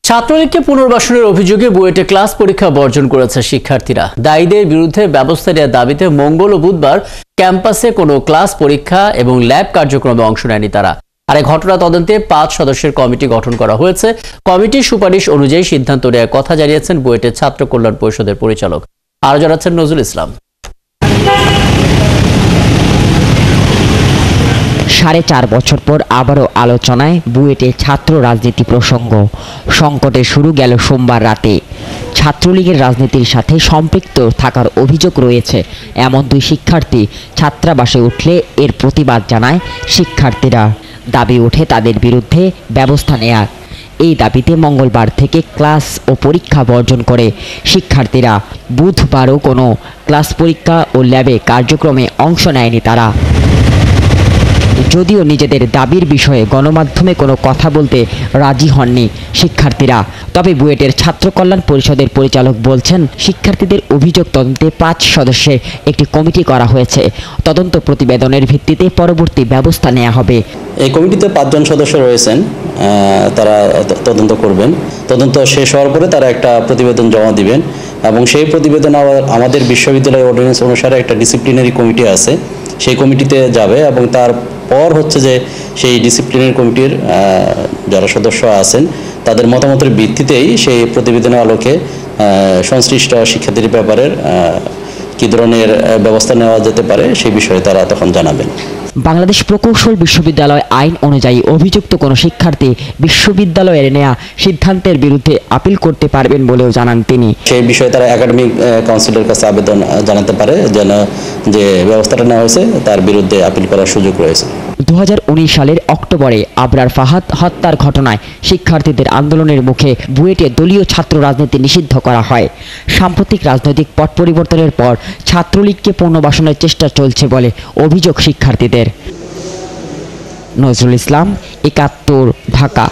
ছাত্রলীগকে পুনর্বাসনের অভিযোগে বুয়েটে ক্লাস পরীক্ষা বর্জন করেছে শিক্ষার্থীরা। দায়ীদের বিরুদ্ধে ব্যবস্থা নেওয়ার দাবিতে মঙ্গল ও বুধবার ক্যাম্পাসে কোনো ক্লাস পরীক্ষা এবং ল্যাব কার্যক্রমে অংশ নেয়নি তারা। আর এই ঘটনা তদন্তে 5 সদস্যের কমিটি গঠন করা হয়েছে। কমিটির সুপারিশ অনুযায়ী সিদ্ধান্ত নেওয়ার কথা জানিয়েছেন বুয়েটের ছাত্র কল্যাণ পরিষদের পরিচালক। আরও জানাচ্ছেন নজরুল ইসলাম। 4.5 বছর পর আবারও আলোচনায় বুয়েটে ছাত্র রাজনীতি প্রসঙ্গ। সংকটে শুরু গেল সোমবার রাতে। ছাত্রলীগের রাজনীতির সাথে সম্পৃক্ত থাকার অভিযোগ রয়েছে এমন 2 শিক্ষার্থী ছাত্রাবাসে উঠলে এর প্রতিবাদ জানায় শিক্ষার্থীরা। দাবি ওঠে তাদের বিরুদ্ধে ব্যবস্থা নেয়ার। এই দাবিতে মঙ্গলবার থেকে ক্লাস ও পরীক্ষা বর্জন করে শিক্ষার্থীরা। বুধবারও কোনো ক্লাস পরীক্ষা ও ল্যাবে কার্যক্রমে অংশ নেয়নি তারা। যদিও নিজেদের দাবির বিষয়ে গণমাধ্যমে কোনো কথা বলতে রাজি হননি শিক্ষার্থীরা, তবে বুয়েটের ছাত্র কল্যাণ পরিষদের পরিচালক বলছেন শিক্ষার্থীদের অভিযোগ তদন্তে 5 সদস্যের একটি কমিটি করা হয়েছে। তদন্ত প্রতিবেদনের ভিত্তিতে পরবর্তী ব্যবস্থা নেওয়া হবে। এই কমিটিতে 5 জন সদস্য রয়েছেন, তারা তদন্ত করবেন। তদন্ত শেষ হওয়ার পরে তারা একটা প্রতিবেদন জমা দিবেন এবং সেই প্রতিবেদন আমাদের বিশ্ববিদ্যালয় অর্ডিন্যান্স অনুসারে একটা ডিসিপ্লিনারি কমিটি আছে, সেই কমিটিতে যাবে এবং তারপর হচ্ছে যে সেই ডিসিপ্লিনারি কমিটির যারা সদস্য আছেন তাদের মতামতের ভিত্তিতেই সেই প্রতিবেদনের আলোকে সংশ্লিষ্ট শিক্ষার্থীর ব্যাপারে কী ধরনের ব্যবস্থা নেওয়া যেতে পারে সেই বিষয়ে তারা তখন জানাবেন। বাংলাদেশ প্রকৌশল বিশ্ববিদ্যালয় আইন অনুযায়ী অভিযুক্ত কোনো শিক্ষার্থী বিশ্ববিদ্যালয়ের নেওয়া সিদ্ধান্তের বিরুদ্ধে আপিল করতে পারবেন বলেও জানান তিনি। সেই বিষয়ে তারা একাডেমিক কাউন্সিলের কাছে আবেদন জানাতে পারে যেন যে ব্যবস্থাটা নেওয়া হয়েছে তার বিরুদ্ধে আপিল করার সুযোগ রয়েছে। 2019 সালের অক্টোবরে আবরার ফাহাদ হত্যার ঘটনায় শিক্ষার্থীদের আন্দোলনের মুখে বুয়েটে দলীয় ছাত্র রাজনীতি নিষিদ্ধ করা হয়। সাম্প্রতিক রাজনৈতিক পট পরিবর্তনের পর ছাত্রলীগকে পুনর্বাসনের চেষ্টা চলছে বলে অভিযোগ শিক্ষার্থীদের। নজরুল ইসলাম, 71, ঢাকা।